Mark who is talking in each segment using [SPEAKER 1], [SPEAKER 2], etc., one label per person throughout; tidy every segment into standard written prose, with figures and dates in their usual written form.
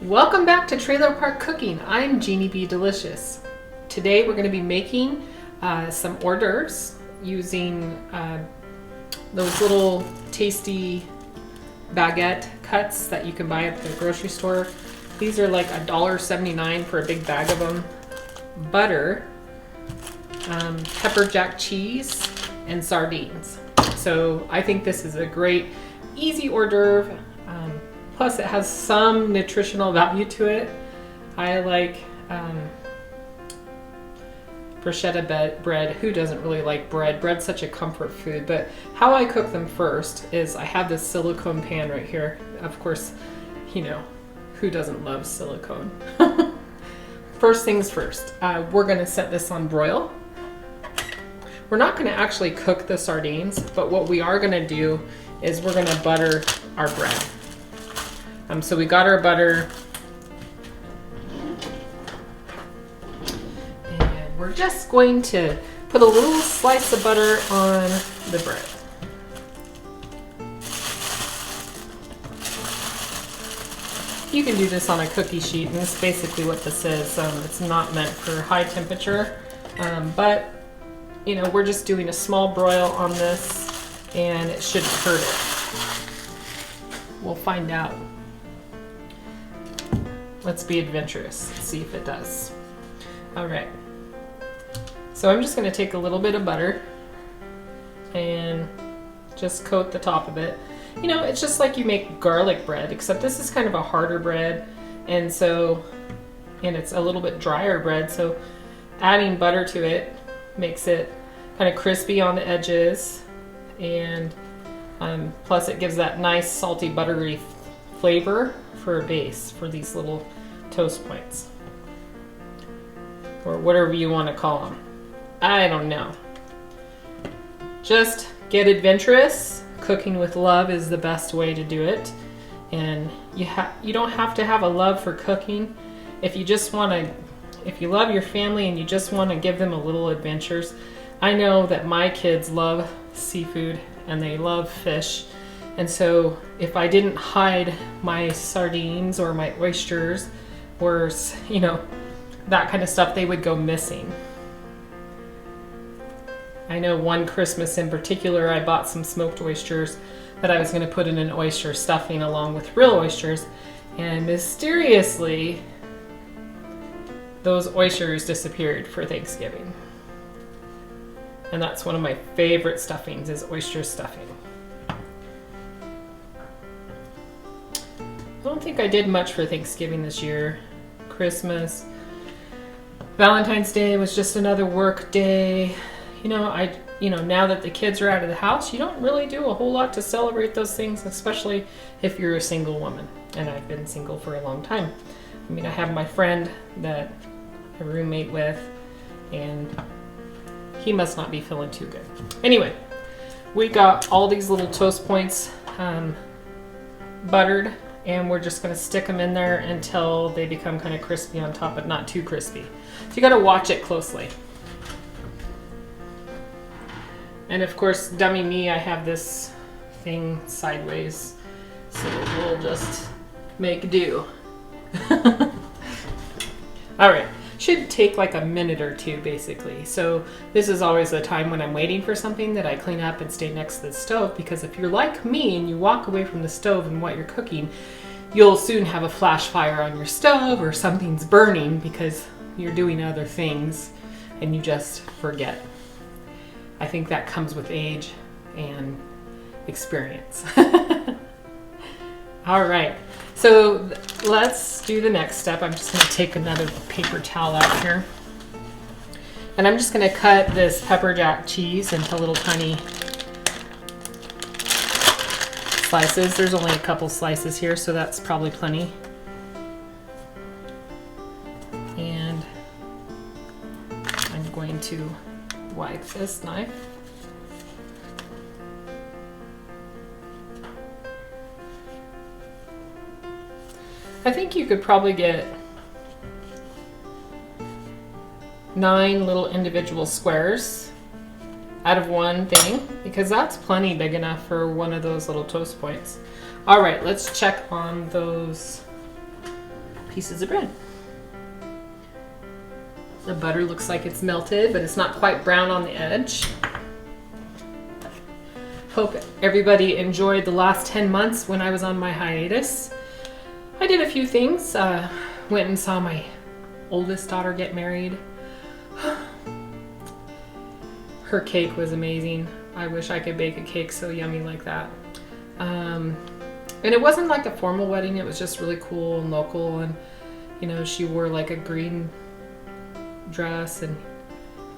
[SPEAKER 1] Welcome back to Trailer Park Cooking. I'm Jeannie B. Delicious. Today we're going to be making some hors d'oeuvres using those little tasty baguette cuts that you can buy at the grocery store. These are like $1.79 for a big bag of them. Butter, pepper jack cheese, and sardines. So I think this is a great easy hors d'oeuvre. Plus it has some nutritional value to it. I like bruschetta bread. Who doesn't really like bread? Bread's such a comfort food. But how I cook them first is I have this silicone pan right here. Of course, you know, who doesn't love silicone? First things first, we're gonna set this on broil. We're not gonna actually cook the sardines, but what we are gonna do is we're gonna butter our bread. So we got our butter, and we're just going to put a little slice of butter on the bread. You can do this on a cookie sheet, and that's basically what this is. It's not meant for high temperature, but you know, we're just doing a small broil on this, and it shouldn't hurt it. We'll find out. Let's be adventurous, see if it does. All right, so I'm just gonna take a little bit of butter and just coat the top of it. You know, it's just like you make garlic bread, except this is kind of a harder bread, and it's a little bit drier bread, so adding butter to it makes it kind of crispy on the edges, and plus it gives that nice salty buttery flavor for a base for these little toast points, or whatever you want to call them. I don't know. Just get adventurous. Cooking with love is the best way to do it, and you don't have to have a love for cooking. If you love your family and you just want to give them a little adventures. I know that my kids love seafood and they love fish. And so if I didn't hide my sardines or my oysters or, you know, that kind of stuff, they would go missing. I know one Christmas in particular, I bought some smoked oysters that I was going to put in an oyster stuffing along with real oysters. And mysteriously, those oysters disappeared for Thanksgiving. And that's one of my favorite stuffings, is oyster stuffing. I don't think I did much for Thanksgiving this year. Christmas, Valentine's Day was just another work day. You know, now that the kids are out of the house, you don't really do a whole lot to celebrate those things, especially if you're a single woman. And I've been single for a long time. I mean, I have my friend that I roommate with, and he must not be feeling too good. Anyway, we got all these little toast points buttered, and we're just going to stick them in there until they become kind of crispy on top, but not too crispy. So you got to watch it closely. And of course, dummy me, I have this thing sideways, so we'll just make do. All right, should take like a minute or two basically. So this is always the time when I'm waiting for something that I clean up and stay next to the stove, because if you're like me and you walk away from the stove and what you're cooking, you'll soon have a flash fire on your stove or something's burning because you're doing other things and you just forget. I think that comes with age and experience. All right, so let's do the next step. I'm just going to take another paper towel out here, and I'm just going to cut this pepper jack cheese into little tiny slices. There's only a couple slices here, so that's probably plenty. And I'm going to wipe this knife. I think you could probably get 9 little individual squares out of one thing, because that's plenty big enough for one of those little toast points. All right, let's check on those pieces of bread. The butter looks like it's melted, but it's not quite brown on the edge. Hope everybody enjoyed the last 10 months when I was on my hiatus. I did a few things. Went and saw my oldest daughter get married. Her cake was amazing. I wish I could bake a cake so yummy like that. And it wasn't like a formal wedding. It was just really cool and local. And, you know, she wore like a green dress, and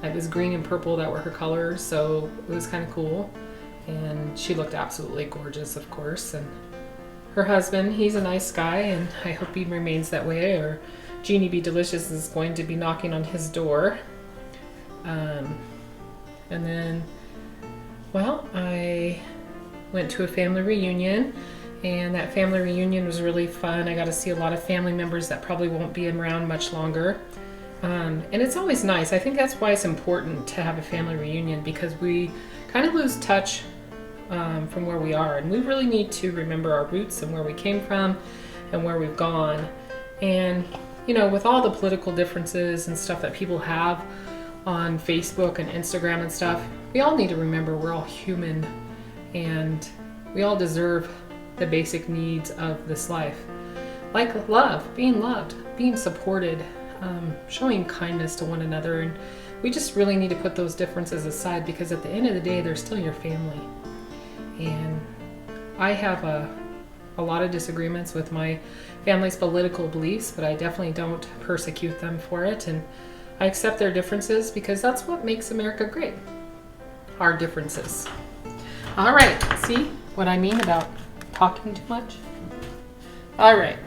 [SPEAKER 1] it was green and purple that were her colors. So it was kind of cool. And she looked absolutely gorgeous, of course. And her husband, he's a nice guy, and I hope he remains that way, or Jeannie B. Delicious is going to be knocking on his door. And then, well, I went to a family reunion, and that family reunion was really fun. I got to see a lot of family members that probably won't be around much longer. And it's always nice. I think that's why it's important to have a family reunion, because we kind of lose touch from where we are, and we really need to remember our roots and where we came from and where we've gone. And, you know, with all the political differences and stuff that people have on Facebook and Instagram and stuff, we all need to remember we're all human, and we all deserve the basic needs of this life, like love, being supported, showing kindness to one another. And we just really need to put those differences aside, because at the end of the day, they're still your family. And I have a lot of disagreements with my family's political beliefs, but I definitely don't persecute them for it. And I accept their differences, because that's what makes America great, our differences. All right, see what I mean about talking too much? All right.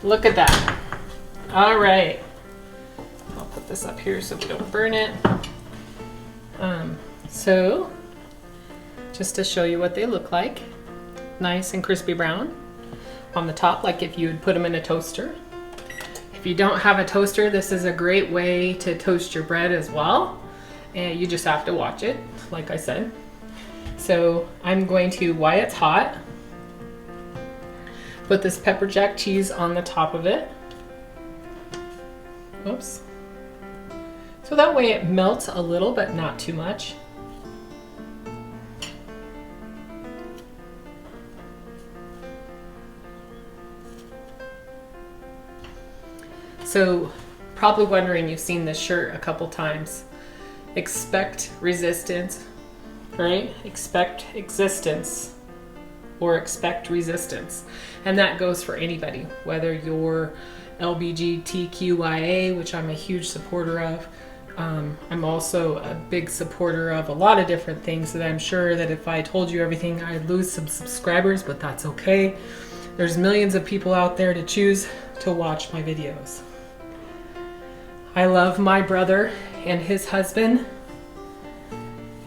[SPEAKER 1] Look at that. All right. I'll put this up here so we don't burn it. So, just to show you what they look like, nice and crispy brown on the top, like if you would put them in a toaster. If you don't have a toaster, this is a great way to toast your bread as well. And you just have to watch it, like I said. So I'm going to, while it's hot, put this pepper jack cheese on the top of it. Oops. So that way it melts a little, but not too much. So, probably wondering, you've seen this shirt a couple times. Expect resistance, right? Expect existence, or expect resistance. And that goes for anybody, whether you're LGBTQIA, which I'm a huge supporter of. I'm also a big supporter of a lot of different things that I'm sure that if I told you everything, I'd lose some subscribers, but that's okay. There's millions of people out there to choose to watch my videos. I love my brother and his husband,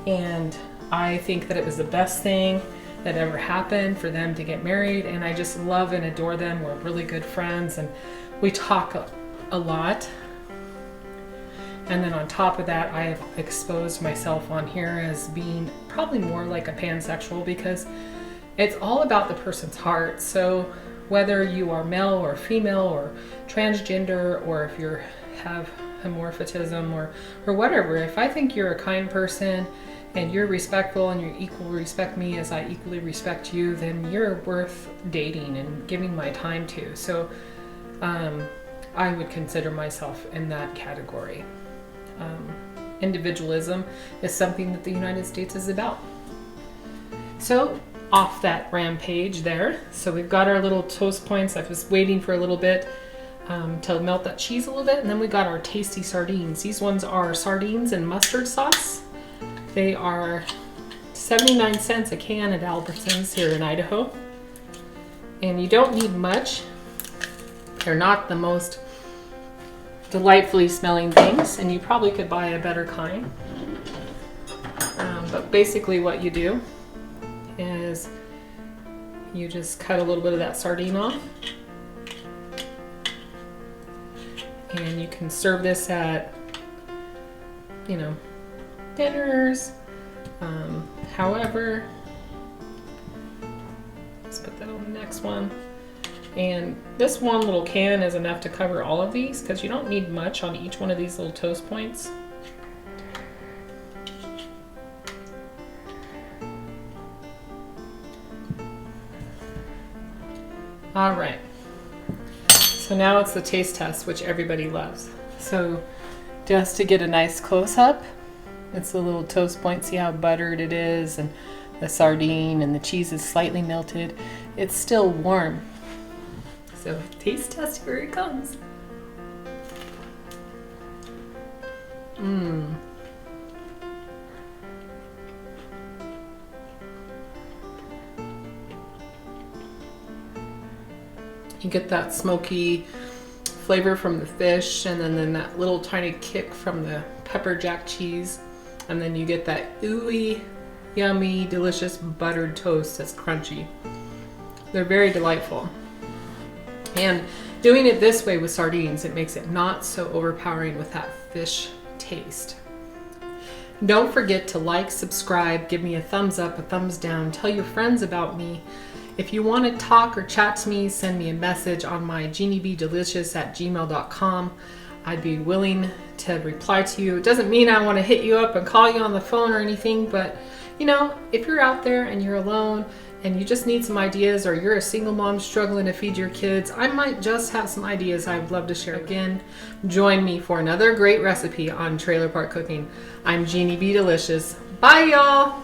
[SPEAKER 1] and I think that it was the best thing that ever happened for them to get married, and I just love and adore them. We're really good friends, and we talk a lot. And then on top of that, I have exposed myself on here as being probably more like a pansexual, because it's all about the person's heart. So whether you are male or female or transgender, or if you have homorphism or whatever, if I think you're a kind person and you're respectful and you equally respect me as I equally respect you, then you're worth dating and giving my time to. So I would consider myself in that category. Individualism is something that the United States is about. So off that rampage there. So we've got our little toast points. I was waiting for a little bit to melt that cheese a little bit, and then we got our tasty sardines. These ones are sardines and mustard sauce. They are 79 cents a can at Albertsons here in Idaho. And you don't need much. They're not the most delightfully smelling things, and you probably could buy a better kind. But basically what you do is you just cut a little bit of that sardine off. And you can serve this at, you know, dinners, however put that on the next one. And this one little can is enough to cover all of these because you don't need much on each one of these little toast points. All right, so now it's the taste test, which everybody loves. So just to get a nice close-up, it's the little toast point. See how buttered it is, and the sardine and the cheese is slightly melted. It's still warm. So taste test, here it comes. Mmm. You get that smoky flavor from the fish, and then that little tiny kick from the pepper jack cheese, and then you get that ooey, yummy, delicious buttered toast that's crunchy. They're very delightful. And doing it this way with sardines, it makes it not so overpowering with that fish taste. Don't forget to like, subscribe, give me a thumbs up, a thumbs down, tell your friends about me. If you want to talk or chat to me, send me a message on my jeanniebdelicious@gmail.com. I'd be willing to reply to you. It doesn't mean I want to hit you up and call you on the phone or anything, but you know, if you're out there and you're alone and you just need some ideas, or you're a single mom struggling to feed your kids, I might just have some ideas I'd love to share. Again, join me for another great recipe on Trailer Park Cooking. I'm Jeannie B. Delicious. Bye, y'all.